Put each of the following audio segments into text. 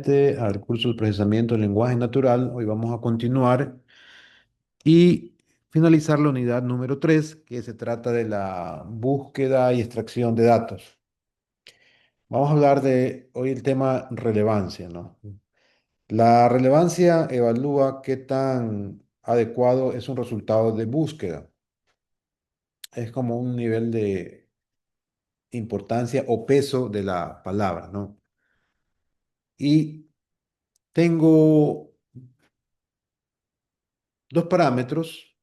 nuevamente al curso de procesamiento del lenguaje natural. Hoy vamos a continuar y finalizar la unidad número 3, que se trata de la búsqueda y extracción de datos. Vamos a hablar de hoy el tema relevancia, ¿no? La relevancia evalúa qué tan adecuado es un resultado de búsqueda. Es como un nivel de importancia o peso de la palabra, ¿no? Y tengo dos parámetros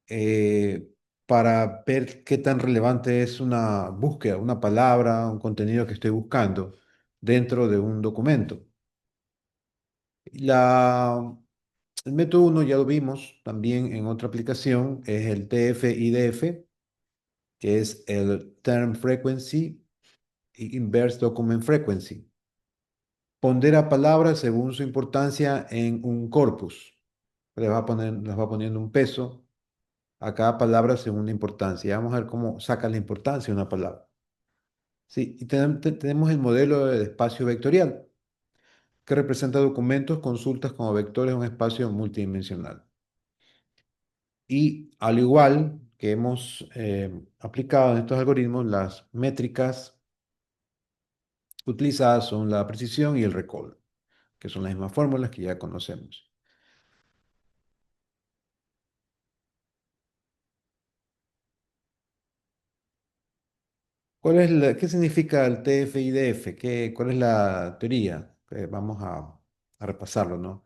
eh, para ver qué tan relevante es una búsqueda, una palabra, un contenido que estoy buscando dentro de un documento. La, el método uno ya lo vimos también en otra aplicación, es el TF-IDF, que es el Term Frequency y Inverse Document Frequency. Pondera palabras según su importancia en un corpus. Les va poniendo un peso a cada palabra según la importancia. Vamos a ver cómo saca la importancia de una palabra. Sí, y tenemos el modelo de espacio vectorial, que representa documentos, consultas como vectores en un espacio multidimensional. Y al igual que hemos aplicado en estos algoritmos, las métricas utilizadas son la precisión y el recall, que son las mismas fórmulas que ya conocemos. ¿Qué significa el TF-IDF? ¿Cuál es la teoría? Vamos a repasarlo, ¿no?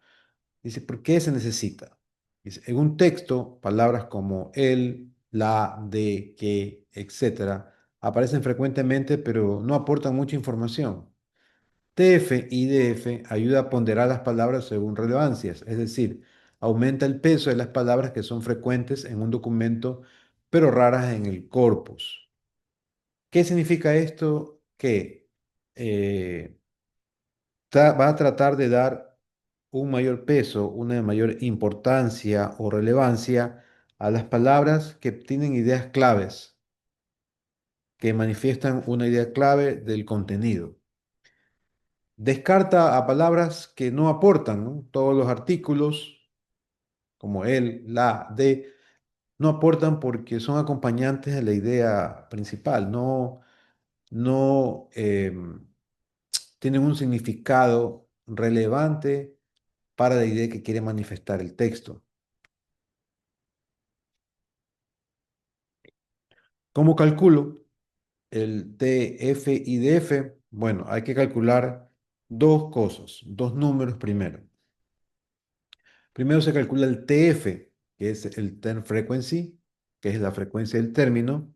Dice, ¿por qué se necesita? Dice, en un texto, palabras como el, la, de, que, etcétera, aparecen frecuentemente, pero no aportan mucha información. TF y DF ayuda a ponderar las palabras según relevancias, es decir, aumenta el peso de las palabras que son frecuentes en un documento, pero raras en el corpus. ¿Qué significa esto? Que eh, va a tratar de dar un mayor peso, una mayor importancia o relevancia a las palabras que tienen ideas claves, que manifiestan una idea clave del contenido. Descarta a palabras que no aportan, ¿no? Todos los artículos, como el, la, de, no aportan porque son acompañantes de la idea principal, no tienen un significado relevante para la idea que quiere manifestar el texto. ¿Cómo calculo el TF y DF? Bueno, hay que calcular dos cosas, dos números primero. Primero se calcula el TF, que es el term frequency, que es la frecuencia del término,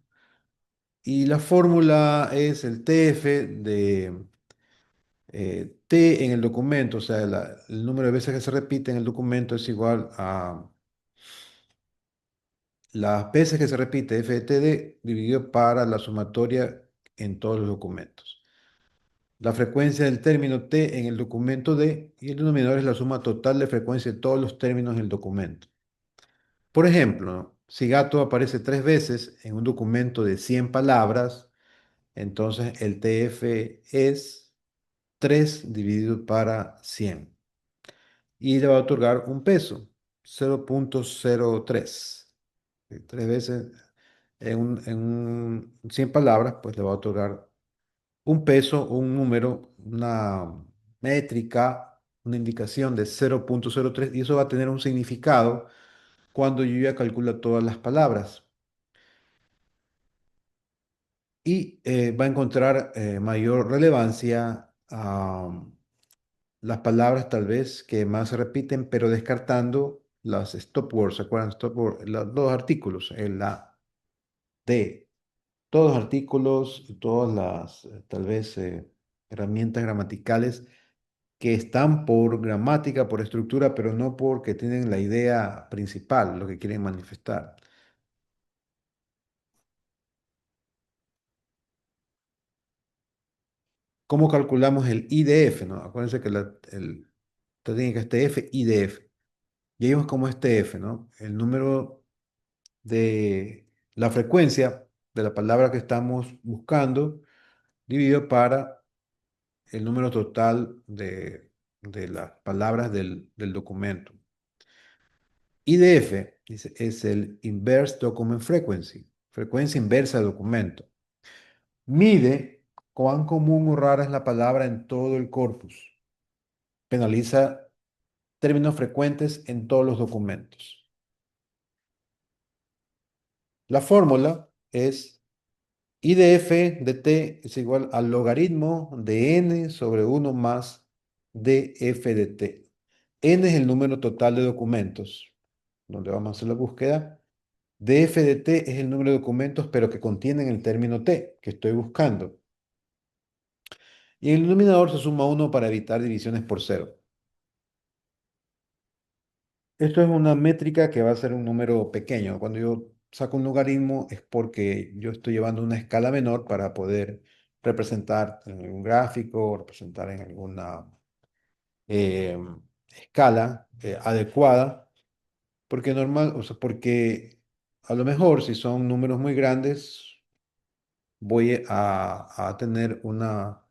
y la fórmula es el TF de T en el documento, o sea, el número de veces que se repite en el documento es igual a las veces que se repite f de td dividido para la sumatoria en todos los documentos. La frecuencia del término t en el documento D y el denominador es la suma total de frecuencia de todos los términos del documento. Por ejemplo, ¿no? Si gato aparece 3 veces en un documento de 100 palabras, entonces el TF es 3 dividido para 100 y le va a otorgar un peso, 0,03. 3 veces en 100 palabras, pues le va a otorgar un peso, un número, una métrica, una indicación de 0,03 y eso va a tener un significado cuando yo ya calculo todas las palabras y va a encontrar mayor relevancia a las palabras tal vez que más se repiten, pero descartando las stop words, ¿se acuerdan? Stop words, los dos artículos, el la, de, todos los artículos, todas las tal vez herramientas gramaticales que están por gramática, por estructura, pero no porque tienen la idea principal, lo que quieren manifestar. ¿Cómo calculamos el IDF, no? Acuérdense que la técnica es TF, IDF. Ya vimos cómo es TF, ¿no? El número de la frecuencia de la palabra que estamos buscando dividido para el número total de las palabras del documento. IDF dice, es el Inverse Document Frequency, frecuencia inversa de documento. Mide cuán común o rara es la palabra en todo el corpus. Penaliza términos frecuentes en todos los documentos. La fórmula es IDF de t es igual al logaritmo de n sobre 1 más df de t. N es el número total de documentos, donde vamos a hacer la búsqueda. Df de t es el número de documentos, pero que contienen el término t, que estoy buscando. Y en el denominador se suma 1 para evitar divisiones por cero. Esto es una métrica que va a ser un número pequeño. Cuando yo saco un logaritmo es porque yo estoy llevando una escala menor para poder representar en un gráfico, representar en alguna eh, escala adecuada, porque normal, o sea, porque a lo mejor si son números muy grandes, voy a tener una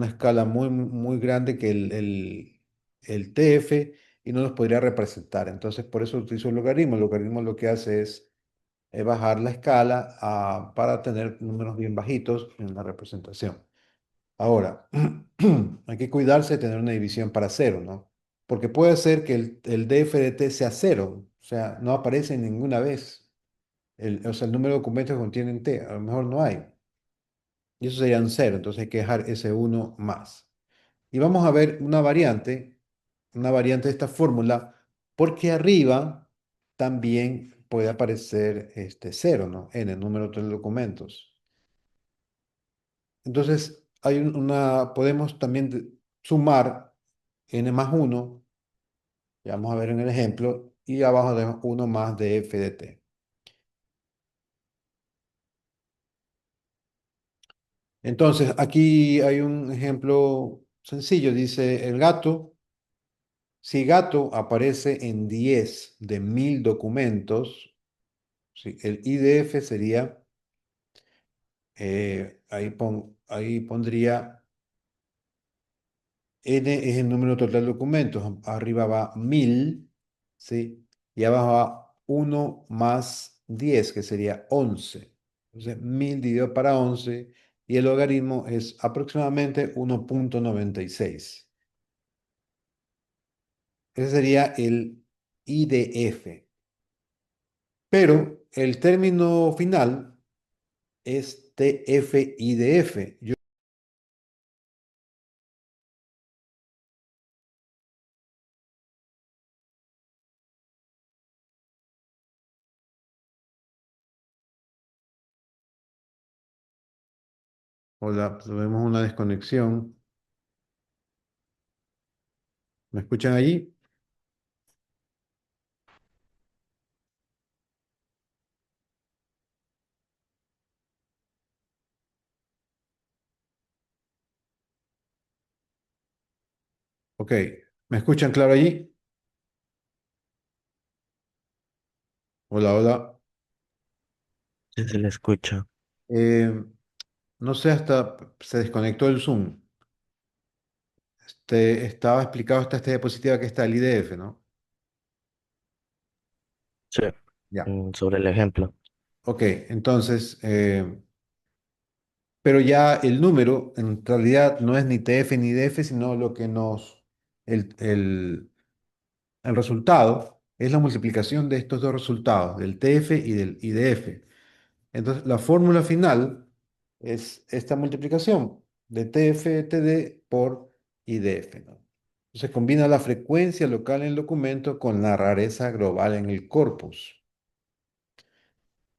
escala muy grande que el TF y no los podría representar. Entonces, por eso utilizo el logaritmo. El logaritmo lo que hace es bajar la escala para tener números bien bajitos en la representación. Ahora, hay que cuidarse de tener una división para cero, ¿no? Porque puede ser que el DF de T sea cero, o sea, no aparece ninguna vez. O sea, el número de documentos que contienen T, a lo mejor no hay. Y eso sería un cero, entonces hay que dejar ese uno más. Y vamos a ver una variante de esta fórmula, porque arriba también puede aparecer este cero, ¿no? En el número de documentos. Entonces, podemos también sumar n más uno, ya vamos a ver en el ejemplo, y abajo de uno más de f de t. Entonces, aquí hay un ejemplo sencillo, dice el gato. Si gato aparece en 10 de 1000 documentos, sí, el IDF sería, ahí pondría, N es el número total de documentos, arriba va 1000, ¿sí? Y abajo va 1 más 10, que sería 11. Entonces, 1000 dividido para 11, y el logaritmo es aproximadamente 1,96. Ese sería el IDF. Pero el término final es TF-IDF. Hola, tuvimos una desconexión. ¿Me escuchan allí? Ok, ¿me escuchan claro allí? Hola, hola. Sí, se le escucha. Eh, no sé, hasta se desconectó el Zoom. Estaba explicado esta diapositiva que está el IDF, ¿no? Sí. Ya. Sobre el ejemplo. Ok, entonces, pero ya el número en realidad no es ni TF ni IDF, sino lo que el resultado es la multiplicación de estos dos resultados, del TF y del IDF. Entonces, la fórmula final es esta multiplicación de TF-TD por IDF, ¿no? Entonces, combina la frecuencia local en el documento con la rareza global en el corpus.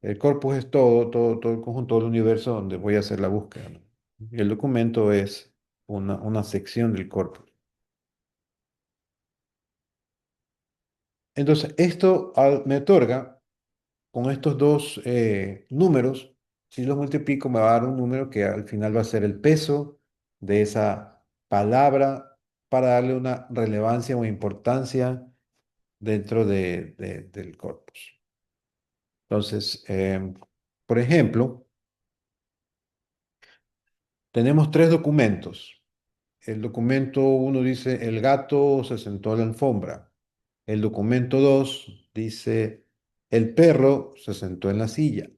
El corpus es todo el conjunto del universo donde voy a hacer la búsqueda, ¿no? Y el documento es una sección del corpus. Entonces, esto me otorga con estos dos números, si los multiplico, me va a dar un número que al final va a ser el peso de esa palabra para darle una relevancia o importancia dentro del corpus. Entonces, por ejemplo, Tenemos tres documentos. El documento uno dice, el gato se sentó en la alfombra. El documento 2 dice, el perro se sentó en la silla.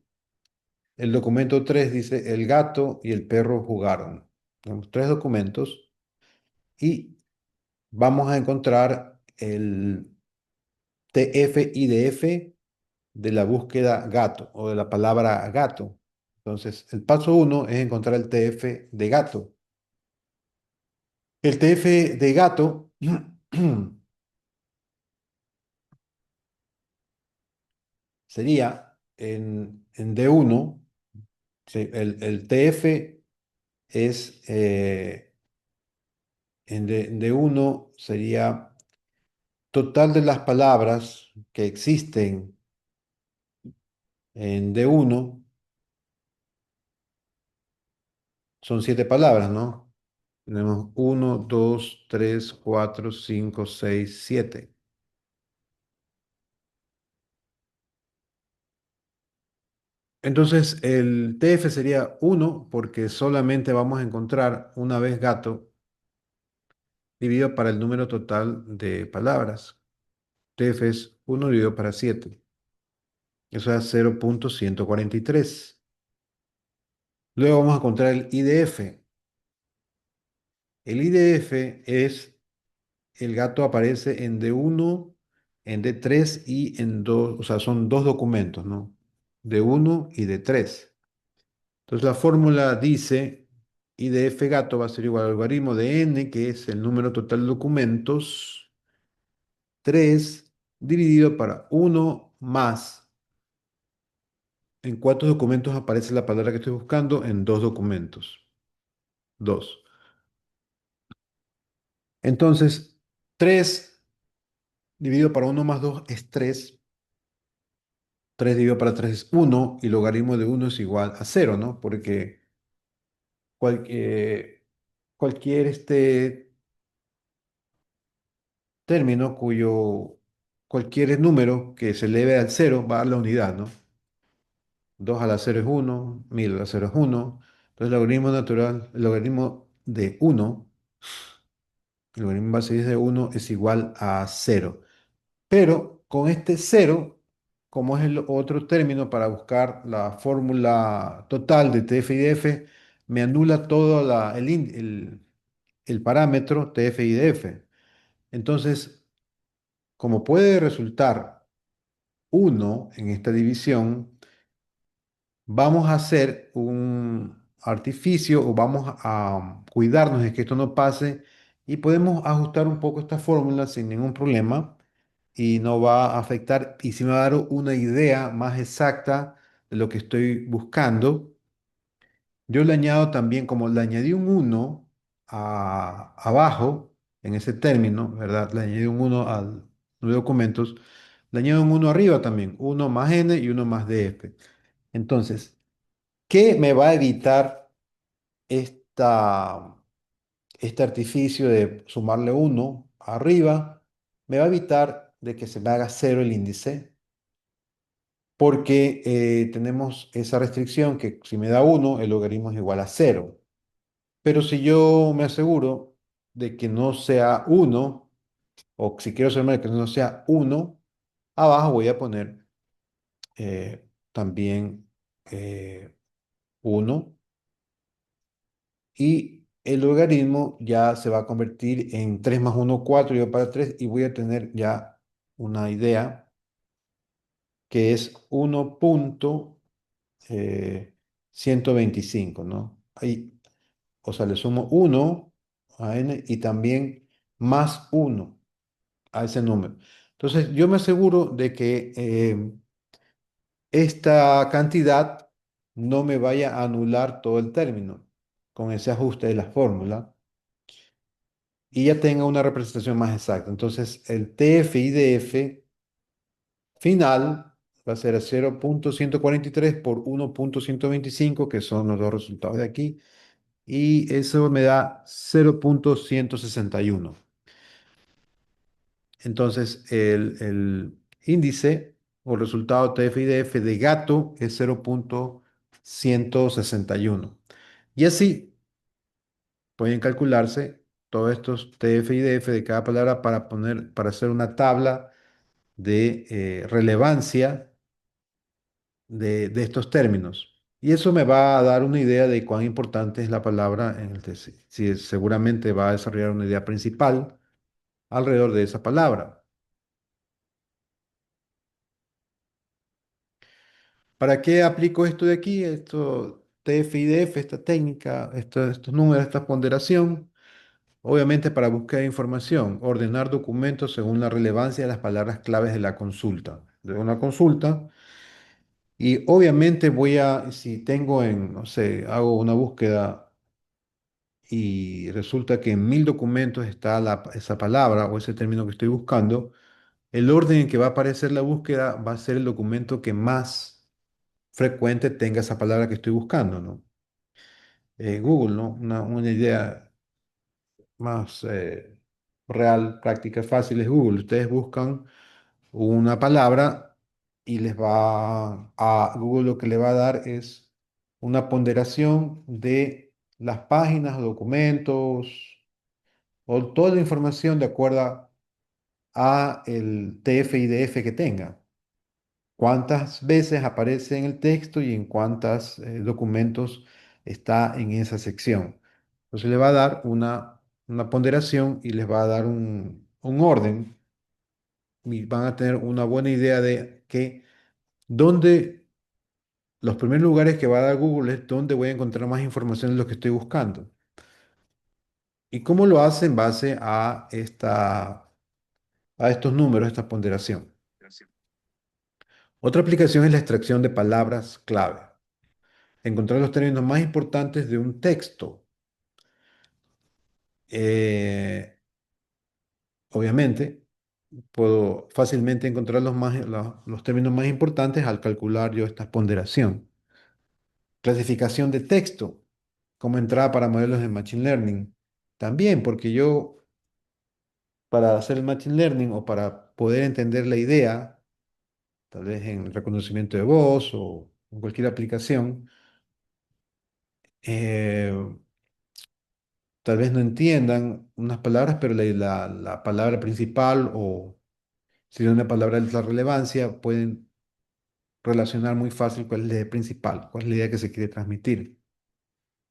El documento 3 dice, el gato y el perro jugaron. Tenemos tres documentos y vamos a encontrar el TF-IDF de la búsqueda gato o de la palabra gato. Entonces, el paso uno es encontrar el TF de gato. El TF de gato sería en D1, sí, el TF es en D1 sería total de las palabras que existen en D1, son siete palabras, ¿no? Tenemos uno, 2, 3, 4, 5, 6, 7. Entonces, el TF sería uno porque solamente vamos a encontrar una vez gato dividido para el número total de palabras. TF es uno dividido para 7. Eso es 0.143. Luego vamos a encontrar el IDF. El IDF es el gato aparece en D1, en D3 y en 2, o sea, son dos documentos, ¿no? D1 y D3. Entonces la fórmula dice I de F gato va a ser igual al logaritmo de n, que es el número total de documentos, 3 dividido para uno más. ¿En cuántos documentos aparece la palabra que estoy buscando? En dos documentos. Dos. Entonces, 3 dividido para uno más 2 es 3. 3 dividido para 3 es uno y logaritmo de uno es igual a cero, ¿no? Porque cualquier, cualquier término cualquier número que se eleve al cero va a dar la unidad, ¿no? 2 a la cero es uno, 1000 a la cero es uno. Entonces el logaritmo natural, el logaritmo de uno, el logaritmo base 10 de uno es igual a cero. Pero con este cero, como es el otro término para buscar la fórmula total de TF y DF, me anula todo el parámetro TF y DF. Entonces, como puede resultar uno en esta división, vamos a hacer un artificio o vamos a cuidarnos de que esto no pase y podemos ajustar un poco esta fórmula sin ningún problema y no va a afectar y sí me va a dar una idea más exacta de lo que estoy buscando. Yo le añado también, como le añadí un uno abajo en ese término, ¿verdad? Le añadí un uno al los documentos, le añado un uno arriba también, uno más n y uno más df. Entonces, ¿qué me va a evitar esta, este artificio de sumarle uno arriba? Me va a evitar de que se me haga cero el índice, porque tenemos esa restricción que si me da uno, el logaritmo es igual a cero. Pero si yo me aseguro de que no sea uno, o si quiero asegurarme de que no sea uno, abajo voy a poner también 1 y el logaritmo ya se va a convertir en 3 más uno 4 y va para 3 y voy a tener ya una idea que es 1.125, ¿no? Ahí, o sea, le sumo uno a n y también más uno a ese número. Entonces, yo me aseguro de que esta cantidad no me vaya a anular todo el término con ese ajuste de la fórmula y ya tenga una representación más exacta. Entonces, el TF y DF final va a ser a 0.143 por 1.125, que son los dos resultados de aquí, y eso me da 0.161. Entonces, el índice o resultado TF y DF de gato es 0.161. Y así. pueden calcularse todos estos TF y DF de cada palabra para hacer una tabla de relevancia de estos términos. Y eso me va a dar una idea de cuán importante es la palabra en el texto. Si seguramente va a desarrollar una idea principal alrededor de esa palabra. ¿Para qué aplico esto de aquí? Esto TF y DF, esta técnica, estos números, esta ponderación. Obviamente para búsqueda de información, ordenar documentos según la relevancia de las palabras claves de la consulta. De una consulta. Y obviamente si tengo no sé, hago una búsqueda y resulta que en 1000 documentos está esa palabra o ese término que estoy buscando, el orden en que va a aparecer la búsqueda va a ser el documento que más frecuente tenga esa palabra que estoy buscando, ¿no? Google, ¿no? Una idea más real, práctica, fácil es Google. Ustedes buscan una palabra y Google lo que le va a dar es una ponderación de las páginas, documentos o toda la información de acuerdo a el TF y DF que tenga. Cuántas veces aparece en el texto y en cuántos documentos está en esa sección. Entonces le va a dar una ponderación y les va a dar un orden y van a tener una buena idea de que dónde los primeros lugares que va a dar Google es donde voy a encontrar más información de lo que estoy buscando. ¿Y cómo lo hace en base a estos números, esta ponderación? Otra aplicación es la extracción de palabras clave. Encontrar los términos más importantes de un texto. Eh, obviamente, puedo fácilmente encontrar los términos más importantes al calcular yo esta ponderación. Clasificación de texto como entrada para modelos de Machine Learning. También, porque yo, para hacer el Machine Learning o para poder entender la idea, tal vez en reconocimiento de voz o en cualquier aplicación, eh, tal vez no entiendan unas palabras, pero la palabra principal o si es una palabra de alta relevancia, pueden relacionar muy fácil cuál es la idea principal, cuál es la idea que se quiere transmitir.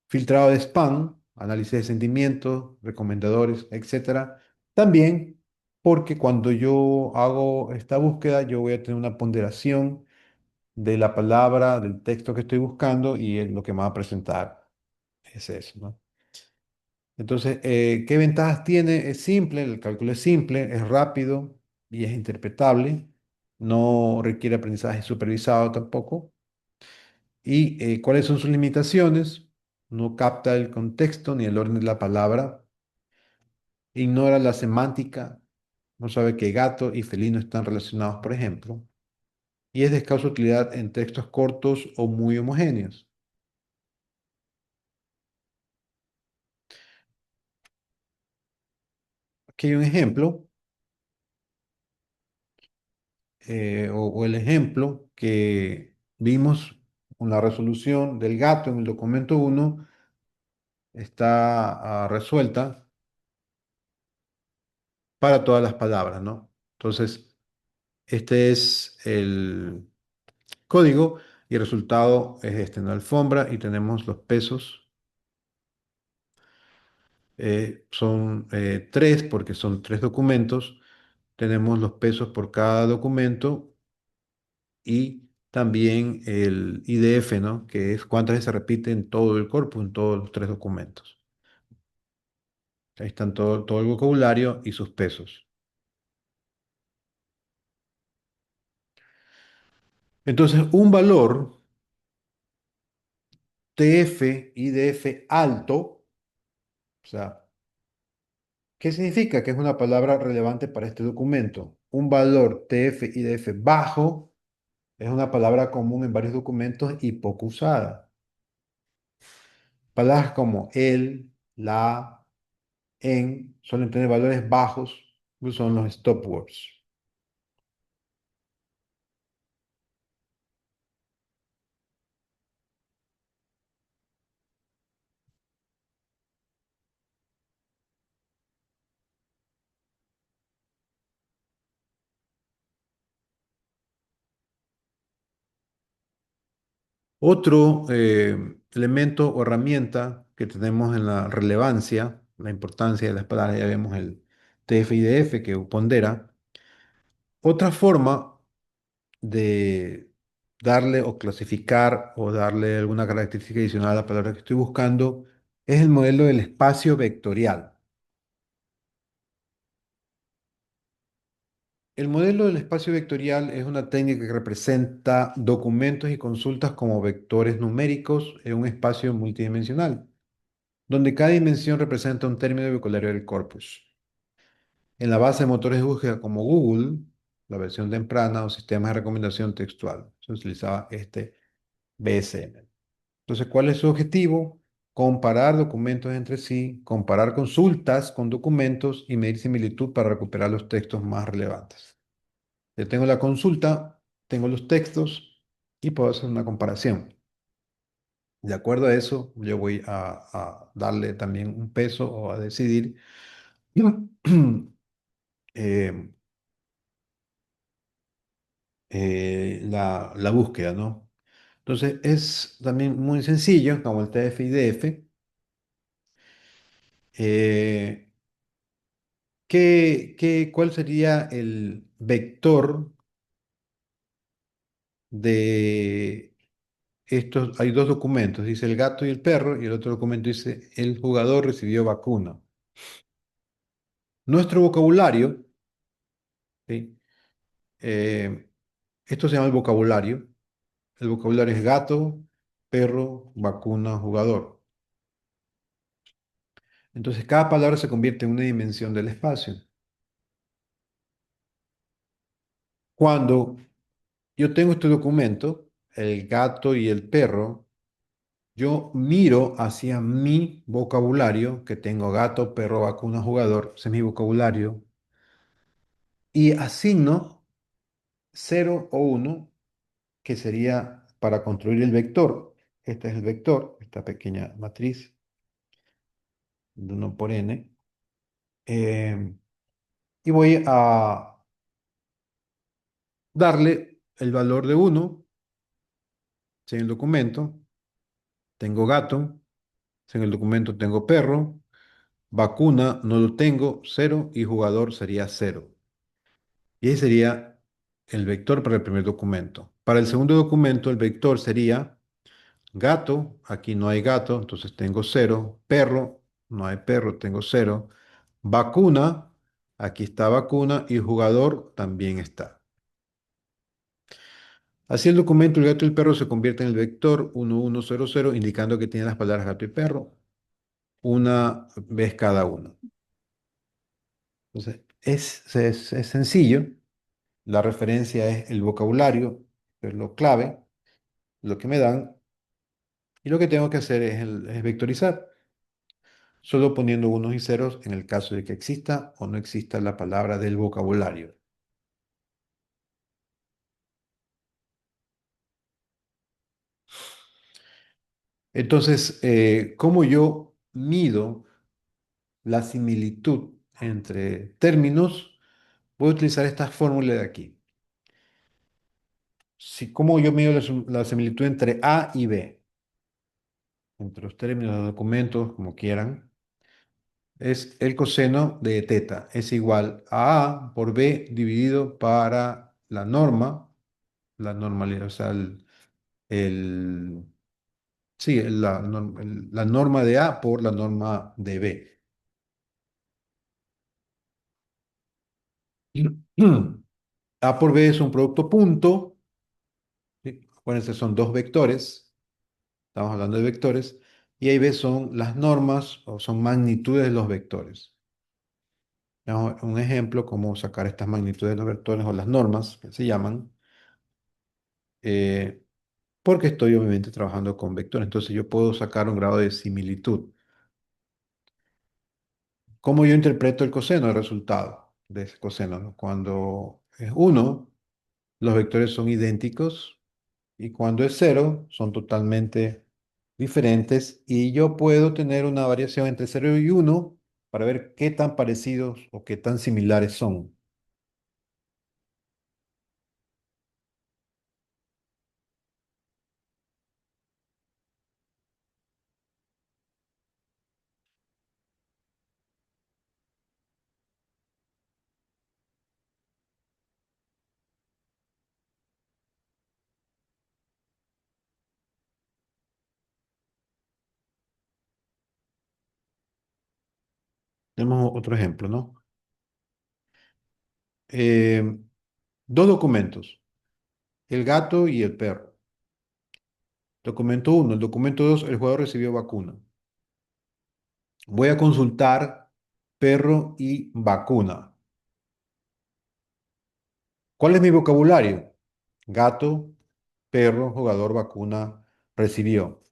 Filtrado de spam, análisis de sentimientos, recomendadores, etcétera. También porque cuando yo hago esta búsqueda, yo voy a tener una ponderación de la palabra, del texto que estoy buscando y lo que me va a presentar es eso, ¿no? Entonces, ¿qué ventajas tiene? Es simple, el cálculo es simple, es rápido y es interpretable. No requiere aprendizaje supervisado tampoco. ¿Y cuáles son sus limitaciones? No capta el contexto ni el orden de la palabra. Ignora la semántica. No sabe que gato y felino están relacionados, por ejemplo. Y es de escasa utilidad en textos cortos o muy homogéneos. Aquí hay un ejemplo, o el ejemplo que vimos con la resolución del gato en el documento uno está resuelta para todas las palabras, ¿no? Entonces, este es el código y el resultado es este, en la alfombra y tenemos los pesos. Son tres porque son tres documentos. Tenemos los pesos por cada documento y también el IDF, ¿no? Que es cuántas veces se repite en todo el corpus, en todos los tres documentos. Ahí están todo el vocabulario y sus pesos. Entonces, un valor TF, IDF alto, o sea, ¿qué significa? Que es una palabra relevante para este documento. Un valor TF-IDF bajo es una palabra común en varios documentos y poco usada. Palabras como el, la, en suelen tener valores bajos, que son los stop words. Otro elemento o herramienta que tenemos en la relevancia, la importancia de las palabras, ya vemos el TF-IDF que pondera. Otra forma de darle o clasificar o darle alguna característica adicional a la palabra que estoy buscando es el modelo del espacio vectorial. El modelo del espacio vectorial es una técnica que representa documentos y consultas como vectores numéricos en un espacio multidimensional, donde cada dimensión representa un término de vocabulario del corpus. En la base de motores de búsqueda como Google, la versión temprana o sistemas de recomendación textual, se utilizaba este BSM. Entonces, ¿cuál es su objetivo? Comparar documentos entre sí, comparar consultas con documentos y medir similitud para recuperar los textos más relevantes. Yo tengo la consulta, tengo los textos y puedo hacer una comparación. De acuerdo a eso, yo voy a darle también un peso o a decidir eh, la búsqueda, ¿no? Entonces, es también muy sencillo, como el TF-IDF. Eh, ¿Cuál sería el vector de estos? Hay dos documentos, dice el gato y el perro, y el otro documento dice el jugador recibió vacuna. Nuestro vocabulario, ¿sí? Eh, Esto se llama el vocabulario. El vocabulario es gato, perro, vacuna, jugador. Entonces, cada palabra se convierte en una dimensión del espacio. Cuando yo tengo este documento, el gato y el perro, yo miro hacia mi vocabulario, que tengo gato, perro, vacuna, jugador, ese es mi vocabulario, y asigno 0 o 1, que sería para construir el vector. Este es el vector, esta pequeña matriz de 1 por n. Y voy a darle el valor de 1, si en el documento tengo gato, si en el documento tengo perro, vacuna no lo tengo, 0, y jugador sería 0. Y ese sería el vector para el primer documento. Para el segundo documento, el vector sería gato, aquí no hay gato, entonces tengo 0. Perro, no hay perro, tengo 0. Vacuna, aquí está vacuna y jugador también está. Así el documento, el gato y el perro se convierte en el vector 1100, indicando que tiene las palabras gato y perro una vez cada uno. Entonces, es sencillo. La referencia es el vocabulario, es lo clave, lo que me dan, y lo que tengo que hacer es vectorizar, solo poniendo unos y ceros en el caso de que exista o no exista la palabra del vocabulario. Entonces, ¿cómo yo mido la similitud entre términos? Voy a utilizar esta fórmula de aquí. ¿Cómo yo mido la similitud entre A y B? Entre los términos de los documentos, como quieran. Es el coseno de teta. Es igual a por B dividido para la normalidad, o sea, sí, la norma de A por la norma de B. A por B es un producto punto. ¿Sí? Acuérdense, son dos vectores. Estamos hablando de vectores. Y ahí B son las normas o son magnitudes de los vectores. Veamos un ejemplo, cómo sacar estas magnitudes de los vectores o las normas, que se llaman, eh, porque estoy obviamente trabajando con vectores. Entonces yo puedo sacar un grado de similitud. ¿Cómo yo interpreto el coseno, el resultado de ese coseno? ¿No? Cuando es 1, los vectores son idénticos y cuando es 0, son totalmente diferentes y yo puedo tener una variación entre 0 y 1 para ver qué tan parecidos o qué tan similares son. Tenemos otro ejemplo, ¿no? Eh, Dos documentos, el gato y el perro. Documento uno, el documento 2, el jugador recibió vacuna. Voy a consultar perro y vacuna. ¿Cuál es mi vocabulario? Gato, perro, jugador, vacuna, recibió.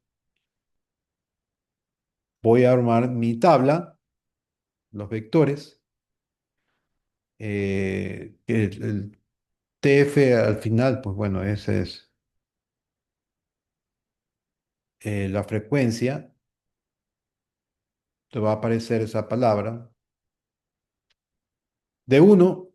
Voy a armar mi tabla, los vectores. El TF al final, pues bueno, esa es la frecuencia. Te va a aparecer esa palabra. De uno,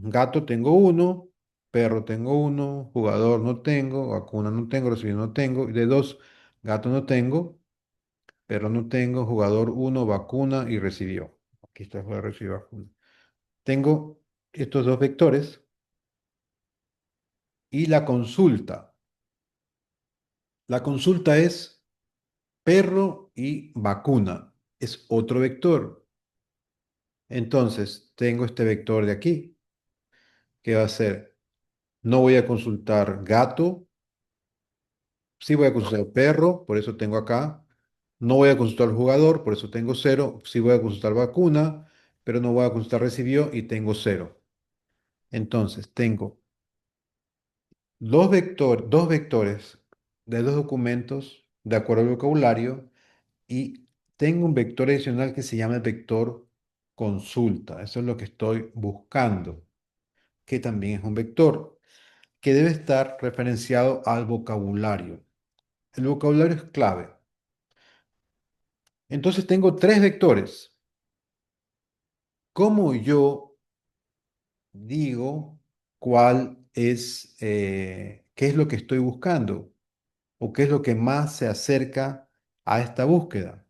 gato tengo uno, perro tengo uno, jugador no tengo, vacuna no tengo, recibido no tengo. Y de dos, gato no tengo, perro no tengo, jugador uno, vacuna y recibió. Aquí está el jugador recibió vacuna. Tengo estos dos vectores y la consulta. La consulta es perro y vacuna. Es otro vector. Entonces, tengo este vector de aquí, que va a ser, no voy a consultar gato, sí voy a consultar perro, por eso tengo acá. No voy a consultar jugador, por eso tengo cero. Sí voy a consultar vacuna, pero no voy a consultar recibió y tengo cero. Entonces, tengo dos vectores de dos documentos de acuerdo al vocabulario y tengo un vector adicional que se llama el vector consulta. Eso es lo que estoy buscando, que también es un vector que debe estar referenciado al vocabulario. El vocabulario es clave. Entonces tengo tres vectores. ¿Cómo yo digo qué es lo que estoy buscando o qué es lo que más se acerca a esta búsqueda?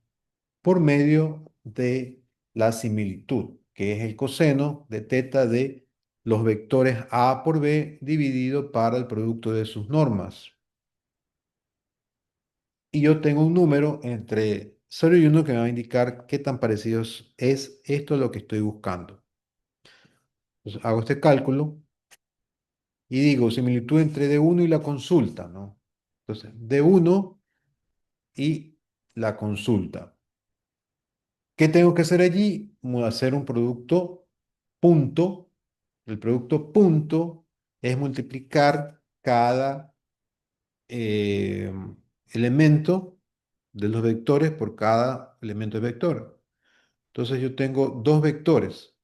Por medio de la similitud, que es el coseno de teta de los vectores A por B dividido para el producto de sus normas. Y yo tengo un número entre 0 y 1 que me va a indicar qué tan parecidos es esto a lo que estoy buscando. Entonces, hago este cálculo y digo similitud entre D1 y la consulta, ¿no? Entonces, D1 y la consulta. ¿Qué tengo que hacer allí? Hacer un producto punto. El producto punto es multiplicar cada eh, elemento de los vectores por cada elemento de vector. Entonces yo tengo dos vectores,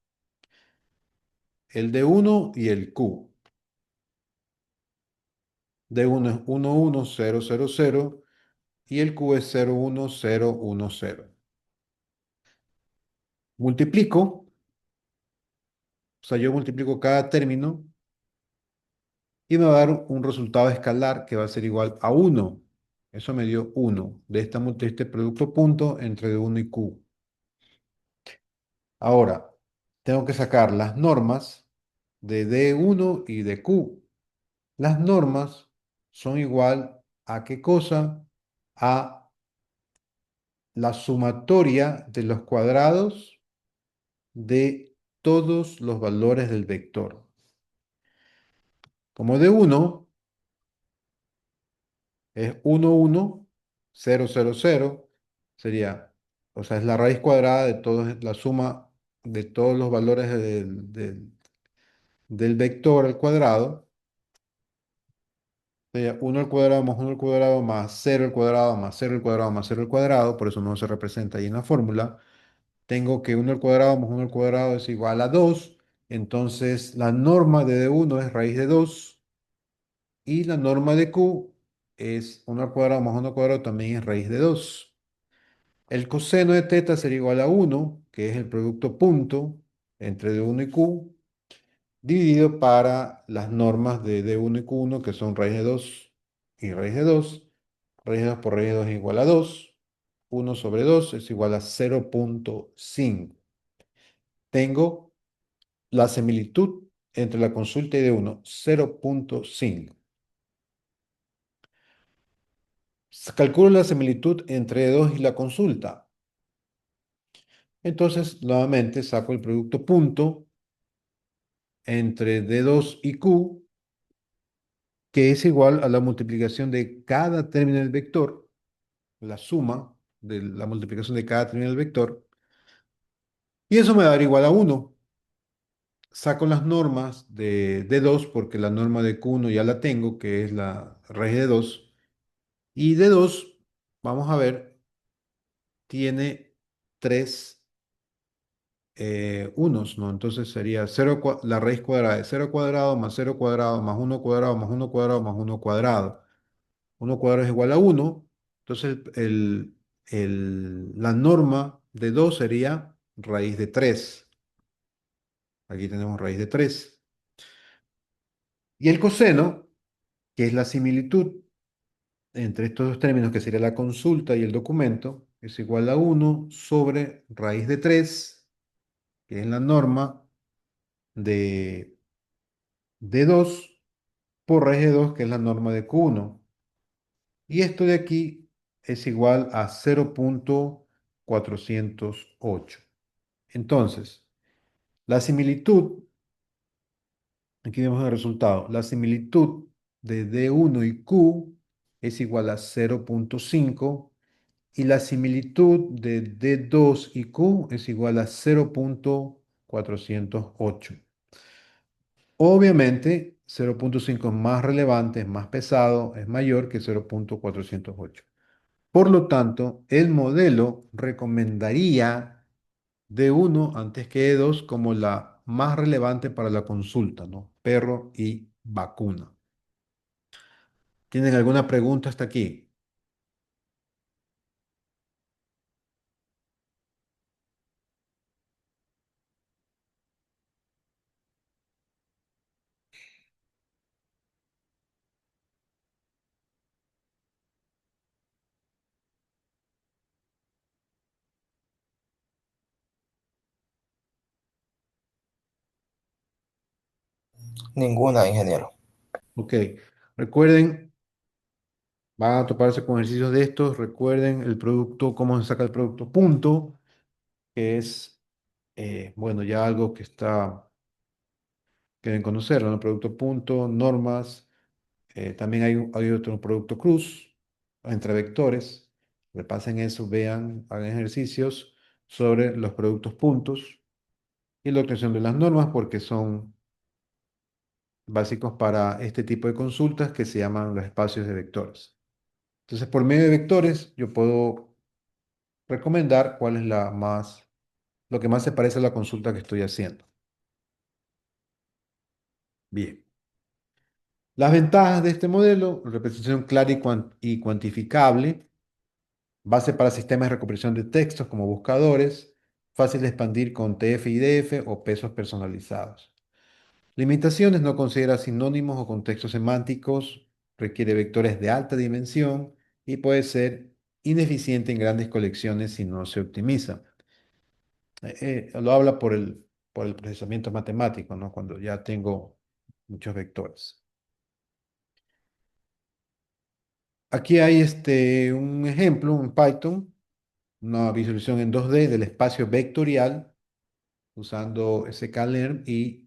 el D1 y el Q. D1 es 1, 1, 0, 0, 0 y el Q es 0, 1, 0, 1, 0. Multiplico, o sea, yo multiplico cada término y me va a dar un resultado escalar que va a ser igual a 1. Eso me dio 1 de este producto punto entre D1 y Q. Ahora, tengo que sacar las normas de D1 y de Q. Las normas son igual a qué cosa? A la sumatoria de los cuadrados de todos los valores del vector. Como D1 es 1, 1, 0, 0, 0, sería, o sea, es la raíz cuadrada de todos, la suma de todos los valores del vector al cuadrado. Sería 1 al cuadrado más 1 al cuadrado más 0 al cuadrado más 0 al cuadrado más 0 al cuadrado, por eso no se representa ahí en la fórmula. Tengo que 1 al cuadrado más 1 al cuadrado es igual a 2. Entonces la norma de D1 es raíz de 2 y la norma de Q es 1 al cuadrado más 1 al cuadrado también es raíz de 2. El coseno de teta sería igual a 1, que es el producto punto entre D1 y Q, dividido para las normas de D1 y Q1, que son raíz de 2 y raíz de 2. Raíz de 2 por raíz de 2 es igual a 2. 1 sobre 2 es igual a 0,5. Tengo la similitud entre la consulta y D1, 0,5. Calculo la similitud entre D2 y la consulta. Entonces, nuevamente saco el producto punto entre D2 y Q, que es igual a la multiplicación de cada término del vector, la suma de la multiplicación de cada término del vector, y eso me va a dar igual a 1. Saco las normas de D2 porque la norma de Q1 ya la tengo, que es la raíz de 2, y D2, vamos a ver, tiene 3 unos, ¿no? Entonces sería la raíz cuadrada de 0 cuadrado más 0 cuadrado más 1 cuadrado más 1 cuadrado más 1 cuadrado. 1 cuadrado es igual a 1. Entonces la norma de 2 sería raíz de 3. Aquí tenemos raíz de 3. Y el coseno, que es la similitud entre estos dos términos, que sería la consulta y el documento, es igual a 1 sobre raíz de 3, que es la norma de 2 por raíz de 2, que es la norma de Q1. Y esto de aquí es igual a 0,408. Entonces, la similitud, aquí vemos el resultado, la similitud de D1 y Q es igual a 0,5 y la similitud de D2 y Q es igual a 0,408. Obviamente, 0,5 es más relevante, es más pesado, es mayor que 0,408. Por lo tanto, el modelo recomendaría D1 antes que D2 como la más relevante para la consulta, ¿no? Perro y vacuna. ¿Tienen alguna pregunta hasta aquí? Ninguna, ingeniero. Ok. Recuerden, van a toparse con ejercicios de estos. Recuerden el producto, cómo se saca el producto punto, que es, bueno, ya algo que deben conocerlo, ¿no? El producto punto, normas. También hay otro producto cruz entre vectores. Repasen eso, vean, hagan ejercicios sobre los productos puntos y la obtención de las normas porque son básicos para este tipo de consultas que se llaman los espacios de vectores. Entonces, por medio de vectores, yo puedo recomendar cuál es lo que más se parece a la consulta que estoy haciendo. Bien. Las ventajas de este modelo: representación clara y cuantificable, base para sistemas de recuperación de textos como buscadores, fácil de expandir con TF y DF o pesos personalizados. Limitaciones: no considera sinónimos o contextos semánticos, requiere vectores de alta dimensión y puede ser ineficiente en grandes colecciones si no se optimiza. Lo habla por el procesamiento matemático, ¿no? Cuando ya tengo muchos vectores. Aquí hay un ejemplo en Python, una visualización en 2D del espacio vectorial usando sklearn y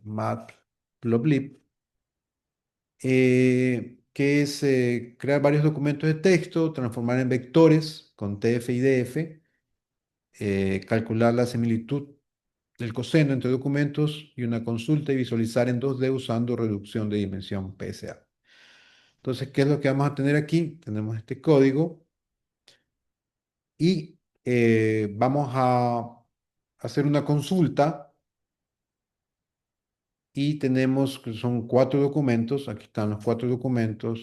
matplotlib, que es crear varios documentos de texto, transformar en vectores con TF y DF, calcular la similitud del coseno entre documentos y una consulta y visualizar en 2D usando reducción de dimensión PSA. Entonces, ¿qué es lo que vamos a tener aquí? Tenemos este código y vamos a hacer una consulta y tenemos que son 4 documentos. Aquí están los 4 documentos.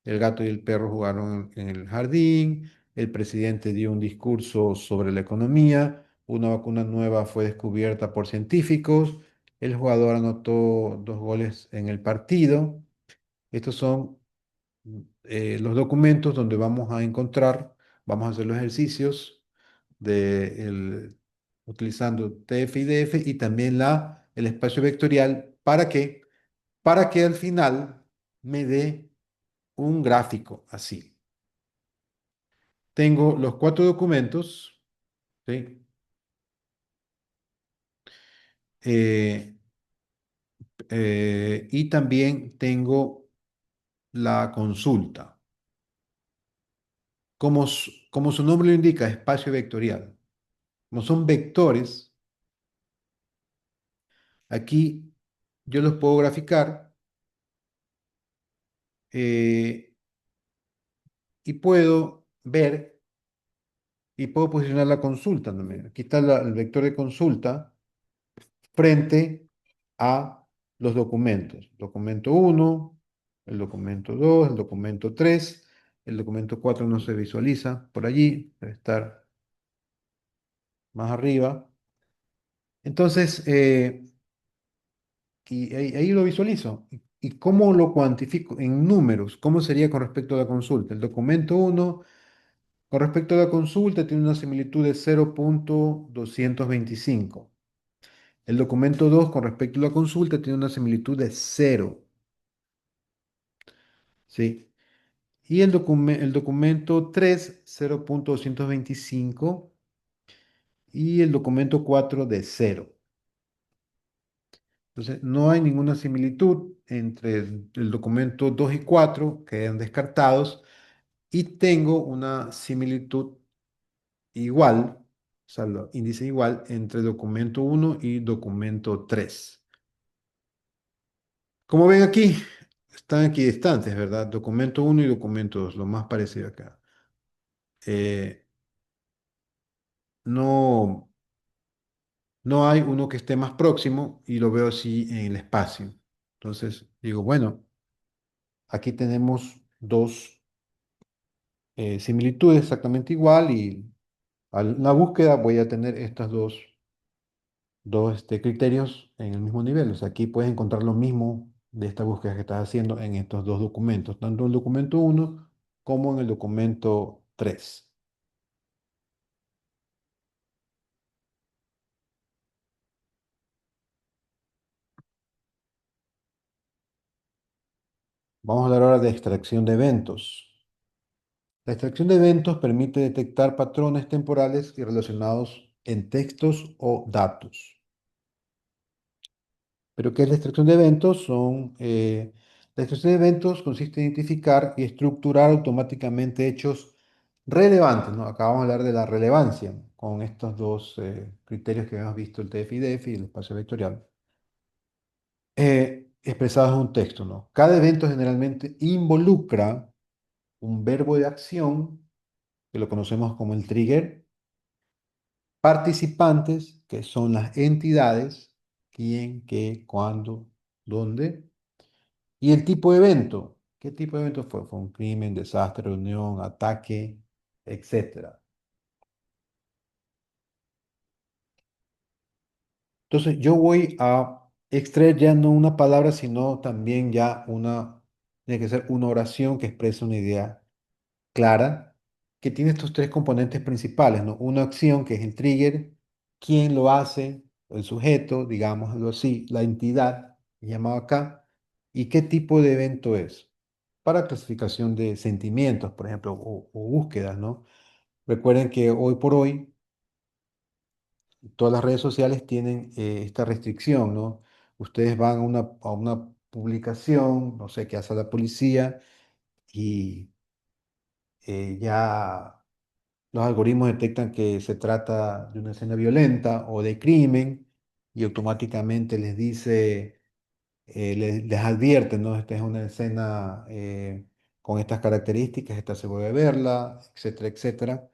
El gato y el perro jugaron en el jardín. El presidente dio un discurso sobre la economía. Una vacuna nueva fue descubierta por científicos. El jugador anotó 2 goles en el partido. Estos son los documentos donde vamos a hacer los ejercicios utilizando TF y DF y también el espacio vectorial. ¿Para qué? Para que al final me dé un gráfico así. Tengo los 4 documentos ¿sí? Eh, y también tengo la consulta. Como su nombre lo indica, espacio vectorial. Como son vectores, aquí yo los puedo graficar eh, y puedo ver y puedo posicionar la consulta también. Aquí está el vector de consulta frente a los documentos. Documento uno, el documento 2, el documento 3, el documento 4 no se visualiza por allí, debe estar más arriba. Entonces, y ahí lo visualizo. ¿Y cómo lo cuantifico en números? ¿Cómo sería con respecto a la consulta? El documento uno con respecto a la consulta tiene una similitud de 0.225. El documento 2 con respecto a la consulta tiene una similitud de 0. ¿Sí? Y el documento 3 0.225 y el documento 4 de 0. Entonces, no hay ninguna similitud entre el documento 2 y 4, que quedan descartados, y tengo una similitud igual, o sea, índice igual entre documento uno y documento 3. Como ven aquí, están equidistantes, ¿verdad? Documento uno y documento 2, lo más parecido acá. Eh, no, no hay uno que esté más próximo y lo veo así en el espacio. Entonces, digo, bueno, aquí tenemos dos similitudes exactamente igual y a la búsqueda voy a tener estos dos criterios en el mismo nivel. O sea, aquí puedes encontrar lo mismo de esta búsqueda que estás haciendo en estos dos documentos, tanto en el documento uno como en el documento 3. Vamos a hablar ahora de extracción de eventos. La extracción de eventos permite detectar patrones temporales y relacionados en textos o datos. ¿Pero qué es la extracción de eventos? La extracción de eventos consiste en identificar y estructurar automáticamente hechos relevantes, ¿no? Acá vamos a hablar de la relevancia con estos dos criterios que hemos visto, el TF-IDF y el espacio vectorial, expresados en un texto, ¿no? Cada evento generalmente involucra un verbo de acción, que lo conocemos como el trigger, participantes, que son las entidades, quién, qué, cuándo, dónde, y el tipo de evento. ¿Qué tipo de evento fue? Fue un crimen, desastre, reunión, ataque, etcétera. Entonces, yo voy a extraer ya no una palabra, sino también ya tiene que ser una oración que expresa una idea clara, que tiene estos tres componentes principales, ¿no? Una acción que es el trigger, quién lo hace, el sujeto, digámoslo así, la entidad, llamado acá, y qué tipo de evento es. Para clasificación de sentimientos, por ejemplo, o búsquedas, ¿no? Recuerden que hoy por hoy todas las redes sociales tienen esta restricción, ¿no? Ustedes van a una publicación, no sé, qué hace la policía y ya los algoritmos detectan que se trata de una escena violenta o de crimen y automáticamente les dice, les advierte, ¿no? Esta es una escena con estas características, esta se puede verla, etcétera, etcétera,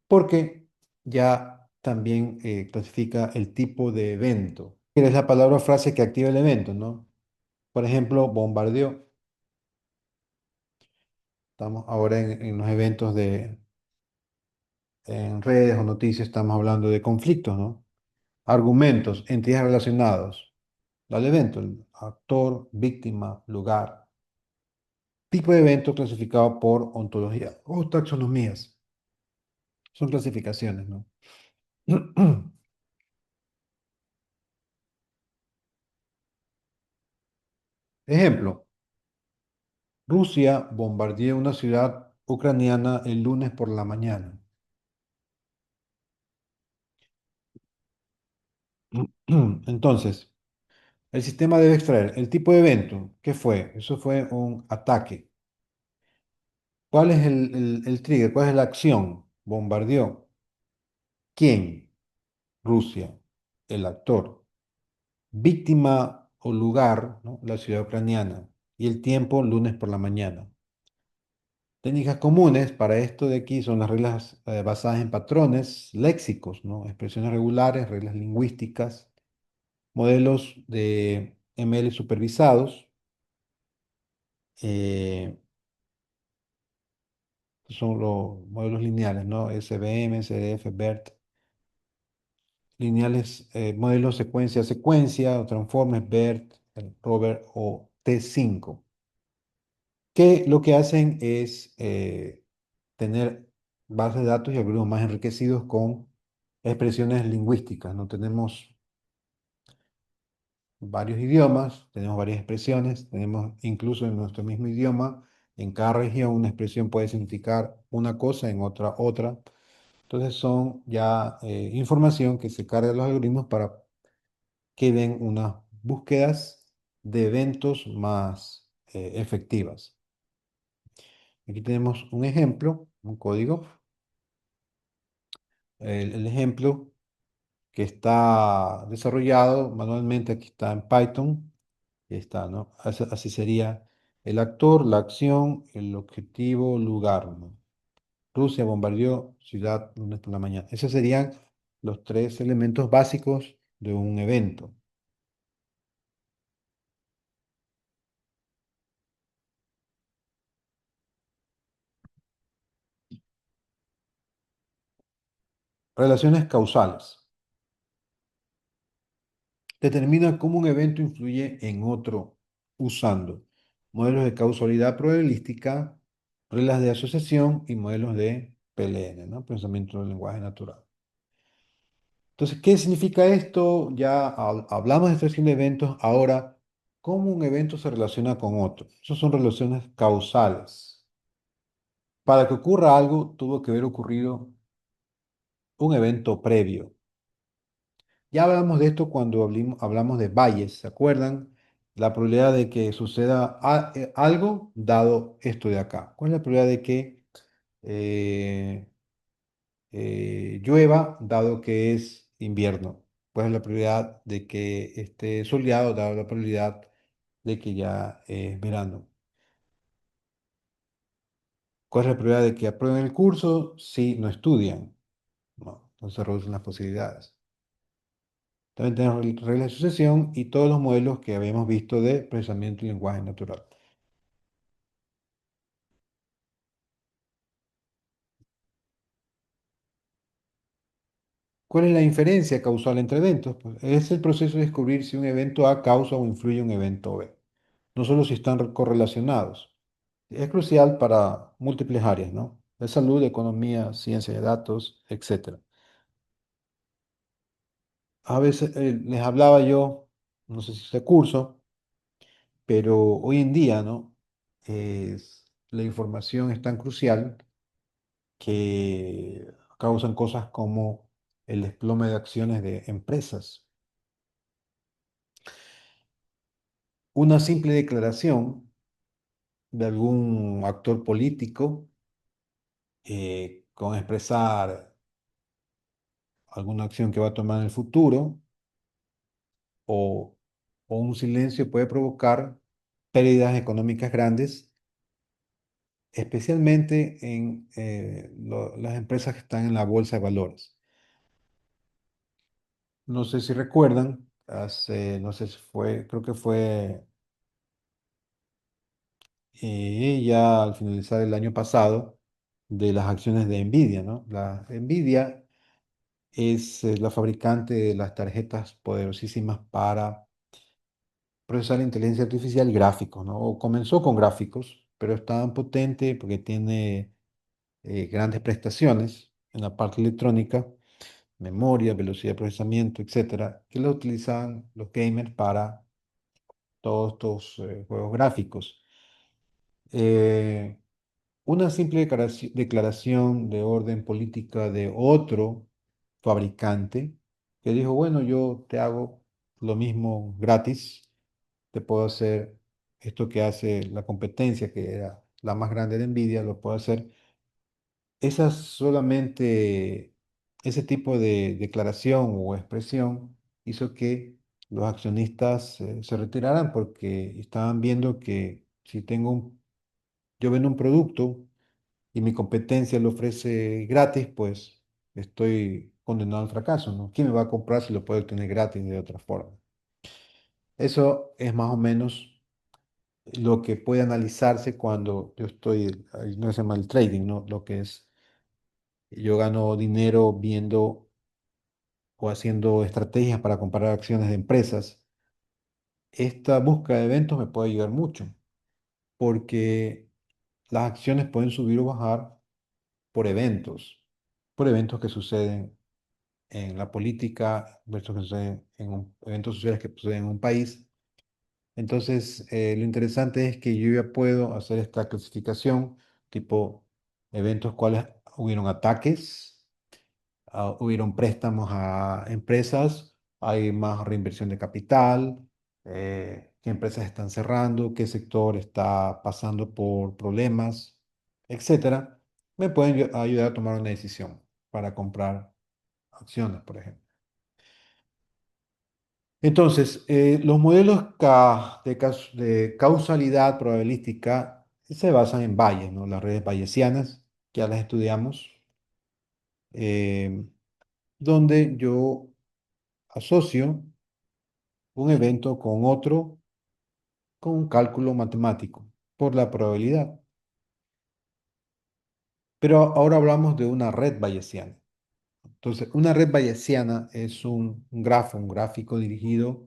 porque ya también clasifica el tipo de evento. Es la palabra o frase que activa el evento, ¿no? Por ejemplo, bombardeo. Estamos ahora en los eventos en redes o noticias, estamos hablando de conflictos, ¿no? Argumentos, entidades relacionados al evento, el actor, víctima, lugar, tipo de evento clasificado por ontología o taxonomías. Son clasificaciones, ¿no? Ejemplo, Rusia bombardeó una ciudad ucraniana el lunes por la mañana. Entonces, el sistema debe extraer el tipo de evento. ¿Qué fue? Eso fue un ataque. ¿Cuál es el trigger? ¿Cuál es la acción? Bombardeó. ¿Quién? Rusia. El actor. Víctima o lugar, ¿no? La ciudad ucraniana. Y el tiempo, lunes por la mañana. Técnicas comunes para esto de aquí son las reglas basadas en patrones léxicos, ¿no? Expresiones regulares, reglas lingüísticas, modelos de ML supervisados, eh, son los modelos lineales, ¿no? SVM, SDF, BERT, lineales, modelos secuencia a secuencia, o transformes, BERT, el Robert o T5, que lo que hacen es tener bases de datos y algoritmos más enriquecidos con expresiones lingüísticas, ¿no? Tenemos varios idiomas, tenemos varias expresiones, tenemos incluso en nuestro mismo idioma, en cada región una expresión puede significar una cosa, en otra otra. Entonces son ya información que se carga a los algoritmos para que den unas búsquedas de eventos más efectivas. Aquí tenemos un ejemplo, un código. El ejemplo que está desarrollado manualmente, aquí está en Python. Y está, ¿no? Así sería el actor, la acción, el objetivo, lugar, ¿no? Rusia bombardeó ciudad lunes por la mañana. Esos serían los tres elementos básicos de un evento. Relaciones causales. Determina cómo un evento influye en otro usando modelos de causalidad probabilística, reglas de asociación y modelos de PLN, ¿no? Pensamiento del lenguaje natural. Entonces, ¿qué significa esto? Ya hablamos de extracción de eventos. Ahora, ¿cómo un evento se relaciona con otro? Esas son relaciones causales. Para que ocurra algo, tuvo que haber ocurrido un evento previo. Ya hablamos de esto cuando hablamos de Bayes, ¿se acuerdan? La probabilidad de que suceda algo dado esto de acá. ¿Cuál es la probabilidad de que eh, llueva dado que es invierno? ¿Cuál es la probabilidad de que esté soleado dado la probabilidad de que ya es verano? ¿Cuál es la probabilidad de que aprueben el curso si no estudian? No, entonces se reducen las posibilidades. También tenemos reglas de sucesión y todos los modelos que habíamos visto de procesamiento y lenguaje natural. ¿Cuál es la inferencia causal entre eventos? Pues es el proceso de descubrir si un evento A causa o influye en un evento B, no solo si están correlacionados. Es crucial para múltiples áreas, ¿no? De salud, economía, ciencia de datos, etcétera. A veces les hablaba yo, no sé si ese curso, pero hoy en día, ¿no? La información es tan crucial que causan cosas como el desplome de acciones de empresas. Una simple declaración de algún actor político con expresar alguna acción que va a tomar en el futuro o, o un silencio puede provocar pérdidas económicas grandes, especialmente en las empresas que están en la bolsa de valores. No sé si recuerdan, no sé si fue, creo que fue ya al finalizar el año pasado, de las acciones de Nvidia, ¿no? La Nvidia es la fabricante de las tarjetas poderosísimas para procesar inteligencia artificial y gráficos, ¿no? O comenzó con gráficos, pero es tan potente porque tiene grandes prestaciones en la parte electrónica, memoria, velocidad de procesamiento, etcétera, que lo utilizan los gamers para todos estos juegos gráficos. Eh, una simple declaración de orden política de otro fabricante que dijo, bueno, yo te hago lo mismo gratis, te puedo hacer esto que hace la competencia, que era la más grande de Nvidia, lo puedo hacer. Esas solamente, ese tipo de declaración o expresión hizo que los accionistas se retiraran porque estaban viendo que si yo vendo un producto y mi competencia lo ofrece gratis, pues estoy condenado al fracaso, ¿no? ¿Quién me va a comprar si lo puede obtener gratis de otra forma? Eso es más o menos lo que puede analizarse cuando yo estoy, ahí no se llama el trading, ¿no? Lo que es, yo gano dinero viendo o haciendo estrategias para comprar acciones de empresas. Esta búsqueda de eventos me puede ayudar mucho porque las acciones pueden subir o bajar por eventos, por eventos que suceden en la política, eventos que suceden eventos sociales que suceden en un país. Entonces, lo interesante es que yo ya puedo hacer esta clasificación, tipo eventos cuales hubieron ataques, hubieron préstamos a empresas, hay más reinversión de capital, qué empresas están cerrando, qué sector está pasando por problemas, etcétera. Me pueden ayudar a tomar una decisión para comprar acciones, por ejemplo. Entonces, los modelos de causalidad probabilística se basan en Bayes, ¿no? Las redes bayesianas, ya las estudiamos, eh, donde yo asocio un evento con otro con un cálculo matemático por la probabilidad. Pero ahora hablamos de una red bayesiana. Entonces, una red bayesiana es un gráfico dirigido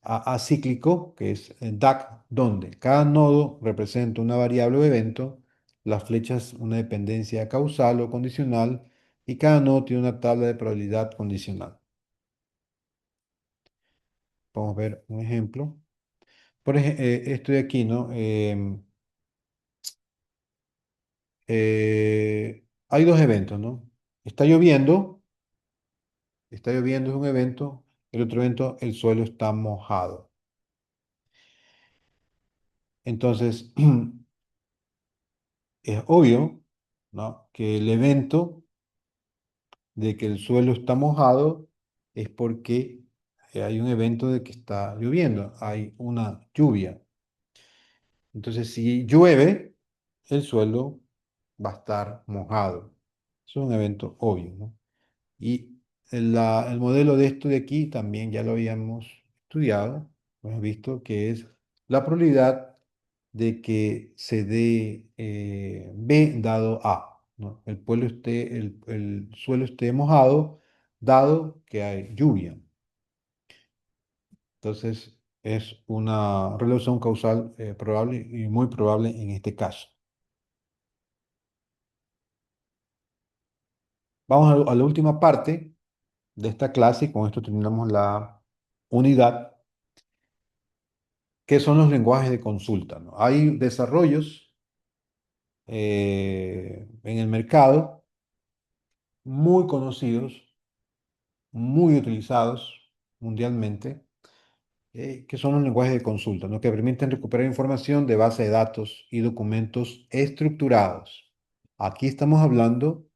acíclico, que es el DAC, donde cada nodo representa una variable o evento, las flechas una dependencia causal o condicional, y cada nodo tiene una tabla de probabilidad condicional. Vamos a ver un ejemplo. Por ejemplo, estoy aquí, ¿no? Hay dos eventos, ¿no? Está lloviendo, está lloviendo es un evento, el otro evento, el suelo está mojado. Entonces, es obvio, ¿no? Que el evento de que el suelo está mojado es porque hay un evento de que está lloviendo, hay una lluvia. Entonces, si llueve, el suelo va a estar mojado. Es un evento obvio, ¿no? Y el modelo de esto de aquí también ya lo habíamos estudiado, lo hemos visto, que es la probabilidad de que se dé B dado A, ¿no? El suelo esté mojado dado que hay lluvia. Entonces es una relación causal probable y muy probable en este caso. Vamos a la última parte de esta clase y con esto terminamos la unidad, que son los lenguajes de consulta, ¿no? Hay desarrollos en el mercado muy conocidos, muy utilizados mundialmente, que son los lenguajes de consulta, ¿no? Que permiten recuperar información de base de datos y documentos estructurados. Aquí estamos hablando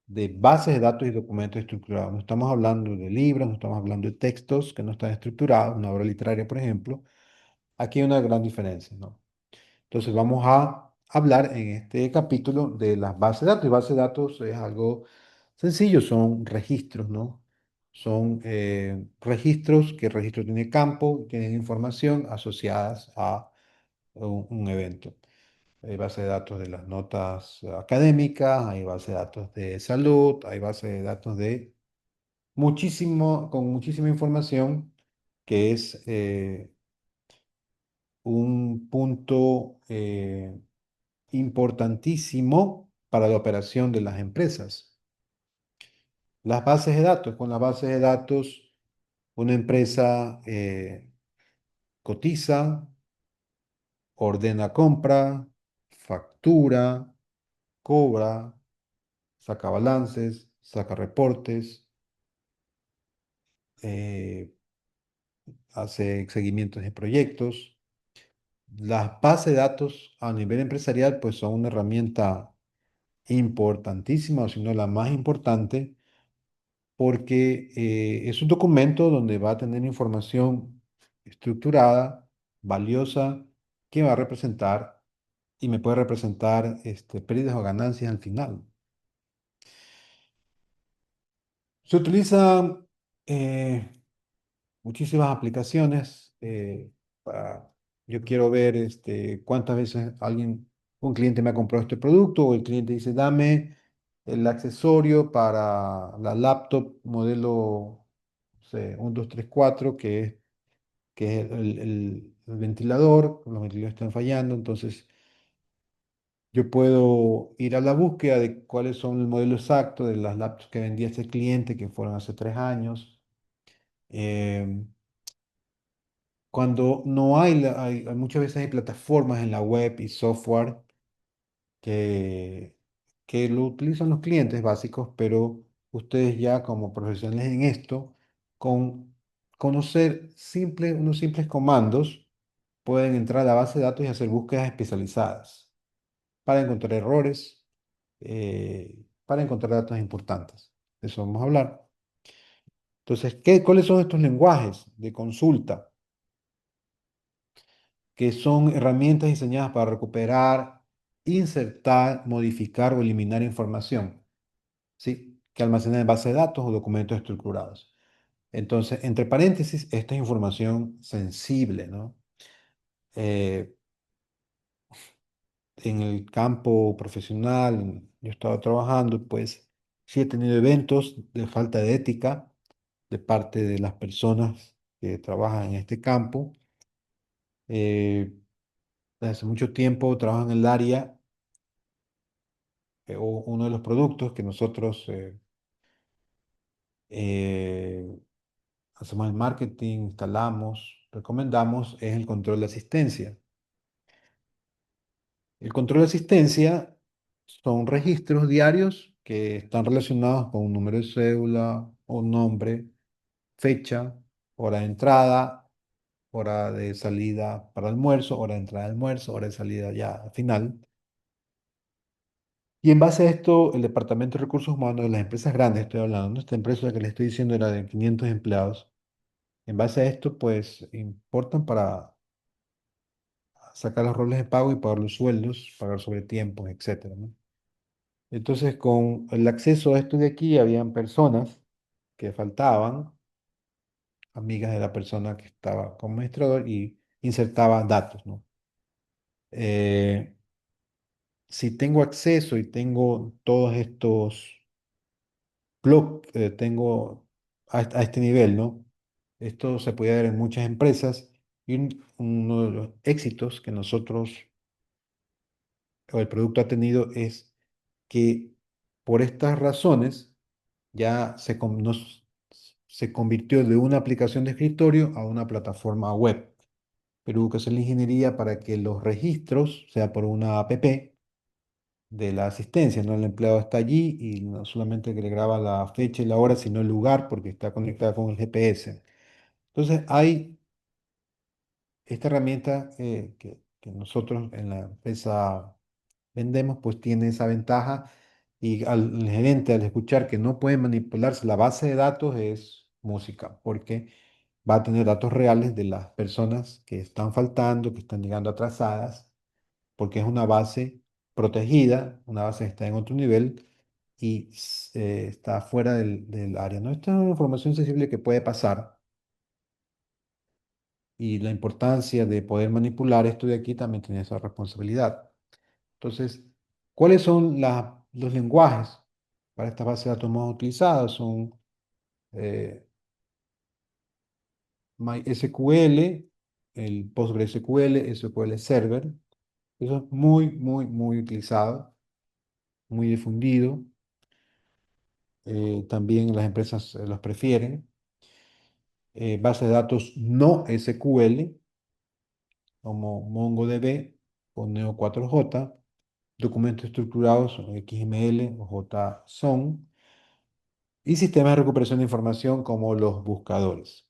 de bases de datos y documentos estructurados. No estamos hablando de libros, no estamos hablando de textos que no están estructurados, una obra literaria, por ejemplo. Aquí hay una gran diferencia, ¿no? Entonces vamos a hablar en este capítulo de las bases de datos. Y bases de datos es algo sencillo, son registros, ¿no? Son registros que el registro tiene campo, tienen información asociadas a un evento. Hay base de datos de las notas académicas, hay base de datos de salud, hay base de datos de con muchísima información que es un punto importantísimo para la operación de las empresas. Las bases de datos. Con las bases de datos, una empresa cotiza, ordena compra, factura, cobra, saca balances, saca reportes, eh, hace seguimientos de proyectos. Las bases de datos a nivel empresarial pues son una herramienta importantísima, o si no la más importante, porque es un documento donde va a tener información estructurada, valiosa, que va a representar y me puede representar pérdidas o ganancias al final. Se utilizan muchísimas aplicaciones. Yo quiero ver cuántas veces un cliente me ha comprado este producto o el cliente dice, dame el accesorio para la laptop modelo, no sé, 1, 2, 3, 4, que es el ventilador. Los ventiladores están fallando, entonces yo puedo ir a la búsqueda de cuáles son el modelo exacto de las laptops que vendía este cliente, que fueron hace 3 años. Em, Cuando no muchas veces hay plataformas en la web y software que, que lo utilizan los clientes básicos, pero ustedes ya como profesionales en esto, con conocer unos simples comandos, pueden entrar a la base de datos y hacer búsquedas especializadas para encontrar errores, para encontrar datos importantes. De eso vamos a hablar. Entonces, ¿cuáles son estos lenguajes de consulta? Que son herramientas diseñadas para recuperar, insertar, modificar o eliminar información, ¿sí? Que almacenan en bases de datos o documentos estructurados. Entonces, entre paréntesis, esta es información sensible, ¿no? Eh, en el campo profesional, yo he estado trabajando, pues sí he tenido eventos de falta de ética de parte de las personas que trabajan en este campo. Eh, Desde hace mucho tiempo trabajo en el área o uno de los productos que nosotros eh, hacemos el marketing, instalamos, recomendamos, es el control de asistencia. El control de asistencia son registros diarios que están relacionados con un número de cédula o nombre, fecha, hora de entrada, hora de salida para almuerzo, hora de entrada de almuerzo, hora de salida ya final. Y en base a esto, el Departamento de Recursos Humanos de las empresas grandes, estoy hablando, ¿no? Esta empresa que les estoy diciendo era de 500 empleados. En base a esto, pues importan para sacar los roles de pago y pagar los sueldos, pagar sobre tiempos, etcétera, ¿no? Entonces, con el acceso a esto de aquí, habían personas que faltaban, amigas de la persona que estaba como administrador, y insertaban datos, ¿no? Eh, si tengo acceso y tengo todos estos tengo a este nivel, ¿no? Esto se puede ver en muchas empresas y uno de los éxitos que nosotros o el producto ha tenido es que por estas razones ya se convirtió de una aplicación de escritorio a una plataforma web. Pero hubo que hacer la ingeniería para que los registros, sea por una app de la asistencia, ¿no? El empleado está allí y no solamente que le graba la fecha y la hora, sino el lugar porque está conectada con el GPS. Entonces, hay esta herramienta que nosotros en la empresa vendemos, pues tiene esa ventaja y al el gerente al escuchar que no puede manipularse la base de datos es música, porque va a tener datos reales de las personas que están faltando, que están llegando atrasadas, porque es una base protegida, una base que está en otro nivel y está fuera del área, ¿no? Esta es una información sensible que puede pasar y la importancia de poder manipular esto de aquí también tiene esa responsabilidad. Entonces, ¿cuáles son los lenguajes para esta base de datos más utilizadas? Son eh, MySQL, el PostgreSQL, SQL Server. Eso es muy, muy, muy utilizado, muy difundido. También las empresas los prefieren. Base de datos no SQL, como MongoDB o Neo4j, documentos estructurados XML o JSON, y sistemas de recuperación de información como los buscadores.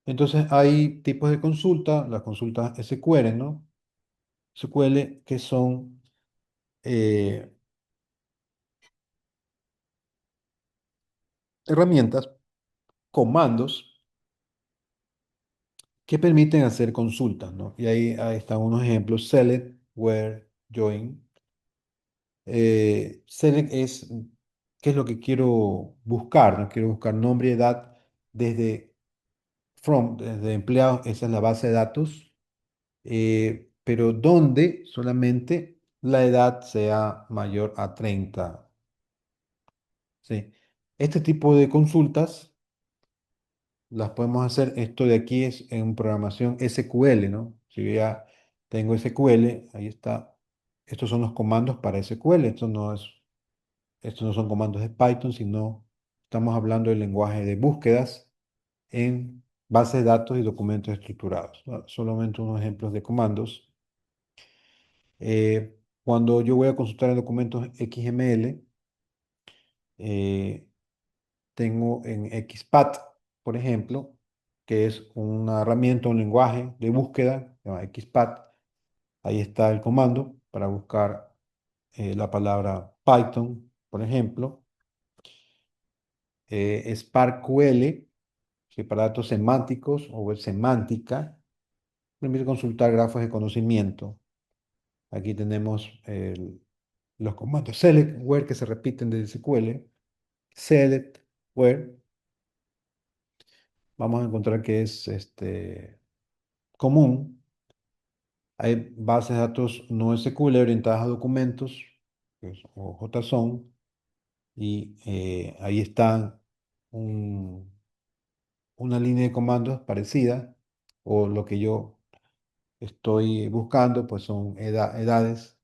Entonces hay tipos de consulta, las consultas SQL, ¿no? SQL que son eh, herramientas, comandos que permiten hacer consultas, ¿no? Y ahí están unos ejemplos, select, where, join. Select es qué es lo que quiero buscar, ¿no? Quiero buscar nombre y edad desde desde empleados, esa es la base de datos, pero donde solamente la edad sea mayor a 30. ¿Sí? Este tipo de consultas las podemos hacer, esto de aquí es en programación SQL, ¿no? Si yo ya tengo SQL, ahí está. Estos son los comandos para SQL, estos no son comandos de Python, sino estamos hablando del lenguaje de búsquedas en bases de datos y documentos estructurados, ¿no? Solamente unos ejemplos de comandos. Cuando yo voy a consultar en documentos XML, eh, tengo en XPath, por ejemplo, que es una herramienta, un lenguaje de búsqueda, se llama XPath. Ahí está el comando para buscar la palabra Python, por ejemplo. SparkQL, que para datos semánticos o web semántica, permite consultar grafos de conocimiento. Aquí tenemos los comandos select, where, que se repiten de SQL, select, where. Vamos a encontrar que es común. Hay bases de datos no SQL orientadas a documentos, o JSON, y ahí está una línea de comandos parecida, o lo que yo estoy buscando, pues son edades,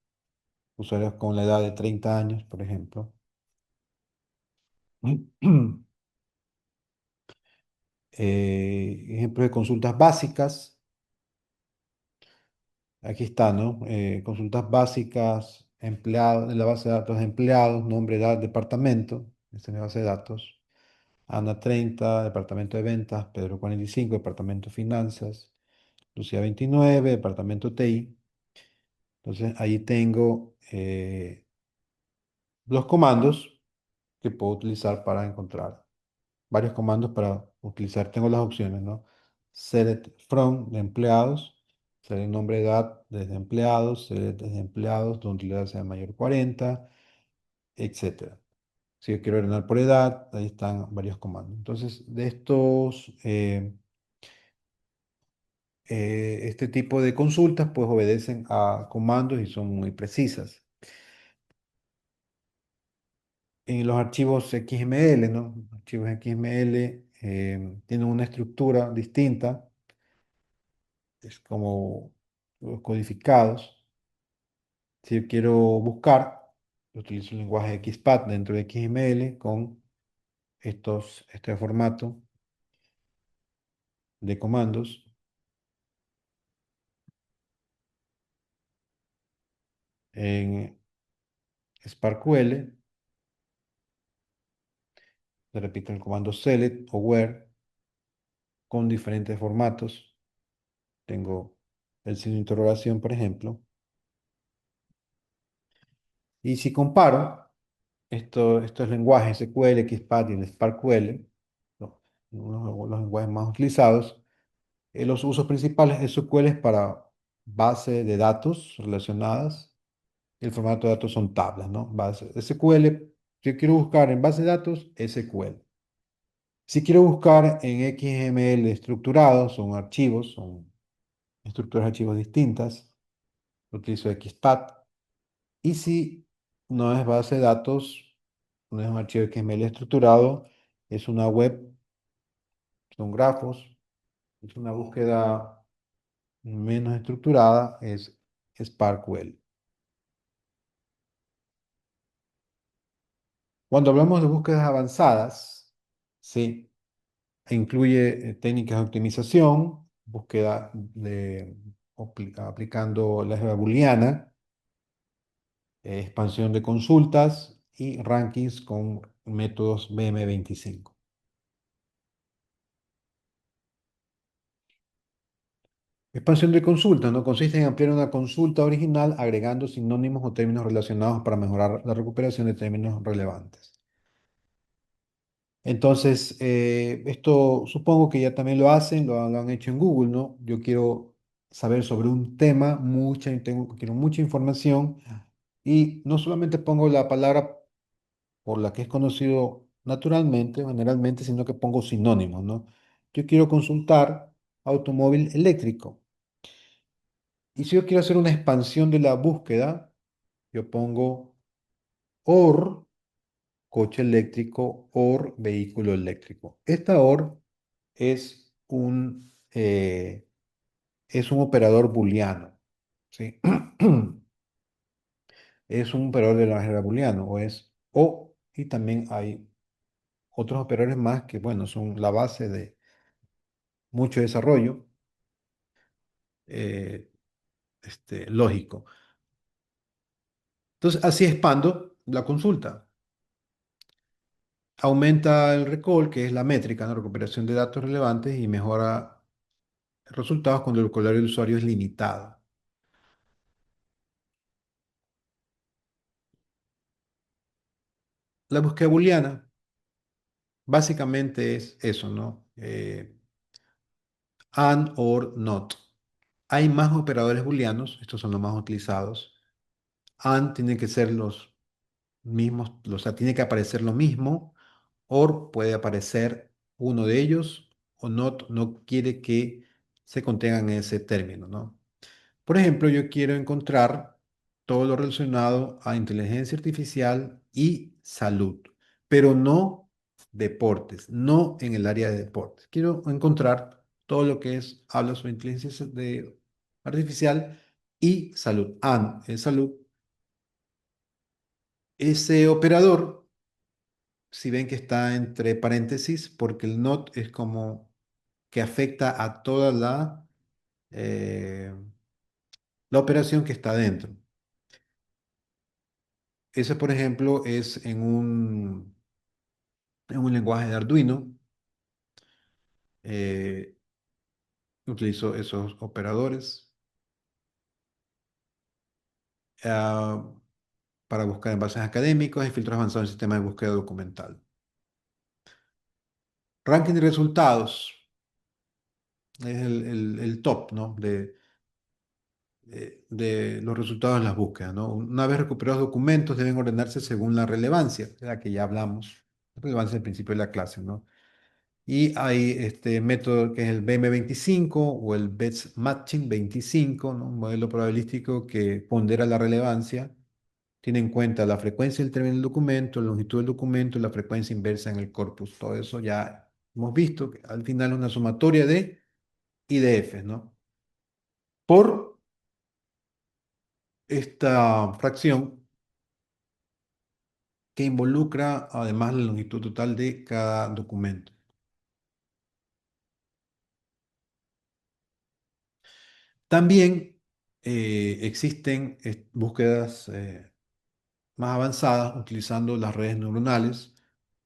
usuarios con la edad de 30 años, por ejemplo. Ejemplos de consultas básicas. Aquí está, ¿no? Consultas básicas, empleados, en la base de datos de empleados, nombre, edad, departamento. Esta es mi base de datos. Ana 30, departamento de ventas. Pedro 45, departamento de finanzas. Lucía 29, departamento TI. Entonces ahí tengo los comandos que puedo utilizar para encontrar. Varios comandos para utilizar. Tengo las opciones, ¿no? Select from de empleados, select nombre de edad desde empleados, select desde empleados donde la edad sea mayor 40, etcétera. Si yo quiero ordenar por edad, ahí están varios comandos. Entonces, de estos, este tipo de consultas, pues obedecen a comandos y son muy precisas. En los archivos XML, ¿no? Archivos XML tienen una estructura distinta, es como los codificados. Si yo quiero buscar, utilizo el lenguaje XPath dentro de XML con este formato de comandos. En SparkQL, le repito el comando select o where con diferentes formatos. Tengo el signo de interrogación, por ejemplo. Y si comparo estos lenguajes SQL, XPath y el SparkQL, ¿no? Uno de los lenguajes más utilizados, los usos principales de SQL es para base de datos relacionadas. El formato de datos son tablas, ¿no? Base SQL. Si yo quiero buscar en base de datos, SQL. Si quiero buscar en XML estructurado, son archivos, son estructuras de archivos distintas, utilizo XPath. Y si no es base de datos, no es un archivo XML estructurado, es una web, son grafos, es una búsqueda menos estructurada, es SparkQL. Cuando hablamos de búsquedas avanzadas, sí, incluye técnicas de optimización, búsqueda aplicando la álgebra booleana, expansión de consultas y rankings con métodos BM25. Expansión de consulta, ¿no? Consiste en ampliar una consulta original agregando sinónimos o términos relacionados para mejorar la recuperación de términos relevantes. Entonces, esto supongo que ya también lo hacen, lo han hecho en Google, ¿no? Yo quiero saber sobre un tema, quiero mucha información y no solamente pongo la palabra por la que es conocido naturalmente, generalmente, sino que pongo sinónimos, ¿no? Yo quiero consultar automóvil eléctrico. Y si yo quiero hacer una expansión de la búsqueda, yo pongo OR, coche eléctrico, OR, vehículo eléctrico. Esta OR es un operador booleano, ¿sí? Es un operador de la álgebra booleano, o es O, y también hay otros operadores más que, bueno, son la base de mucho desarrollo eh, lógico. Entonces, así expando la consulta. Aumenta el recall, que es la métrica, ¿no? Recuperación de datos relevantes y mejora resultados cuando el vocabulario del usuario es limitado. La búsqueda booleana básicamente es eso, ¿no? And or not. Hay más operadores booleanos, estos son los más utilizados. And tienen que ser los mismos, o sea, tiene que aparecer lo mismo. Or puede aparecer uno de ellos, o not no quiere que se contengan en ese término, ¿no? Por ejemplo, yo quiero encontrar todo lo relacionado a inteligencia artificial y salud, pero no deportes, no en el área de deportes. Quiero encontrar todo lo que es, habla sobre artificial y salud. En salud, ese operador, si ven que está entre paréntesis, porque el not es como que afecta a toda eh, la operación que está dentro. Ese, por ejemplo, es en un lenguaje de Arduino. eh, Utilizo esos operadores ah, para buscar en bases académicos y filtros avanzados en sistemas de búsqueda documental. Ranking de resultados es el top, ¿no? De los resultados de las búsquedas, ¿no? Una vez recuperados documentos, deben ordenarse según la relevancia, de la que ya hablamos. La relevancia al principio de la clase, ¿no? Y hay este método que es el BM25 o el Best Matching 25, ¿no? Un modelo probabilístico que pondera la relevancia, tiene en cuenta la frecuencia del término del documento, la longitud del documento y la frecuencia inversa en el corpus. Todo eso ya hemos visto que al final es una sumatoria de IDFs, ¿no? Por esta fracción que involucra además la longitud total de cada documento. También existen búsquedas más avanzadas utilizando las redes neuronales,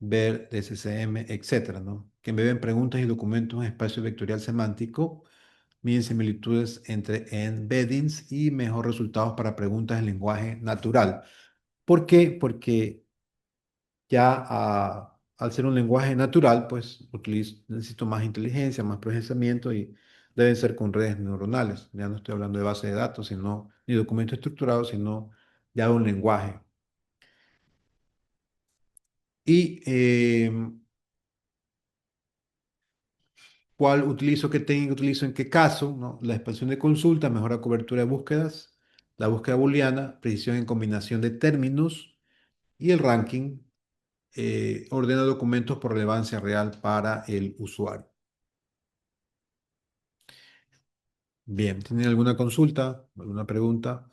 ver DSCM, etcétera, ¿no? Que embeben preguntas y documentos en espacio vectorial semántico, miden similitudes entre embeddings y mejor resultados para preguntas en lenguaje natural. ¿Por qué? Porque ya al ser un lenguaje natural, pues necesito más inteligencia, más procesamiento y deben ser con redes neuronales. Ya no estoy hablando de base de datos, sino ni documento estructurado, sino ya un lenguaje. Y cuál utilizo, qué técnica utilizo, en qué caso, ¿no? La expansión de consulta, mejora cobertura de búsquedas, la búsqueda booleana, precisión en combinación de términos y el ranking ordena documentos por relevancia real para el usuario. Bien, ¿tienen alguna consulta, alguna pregunta?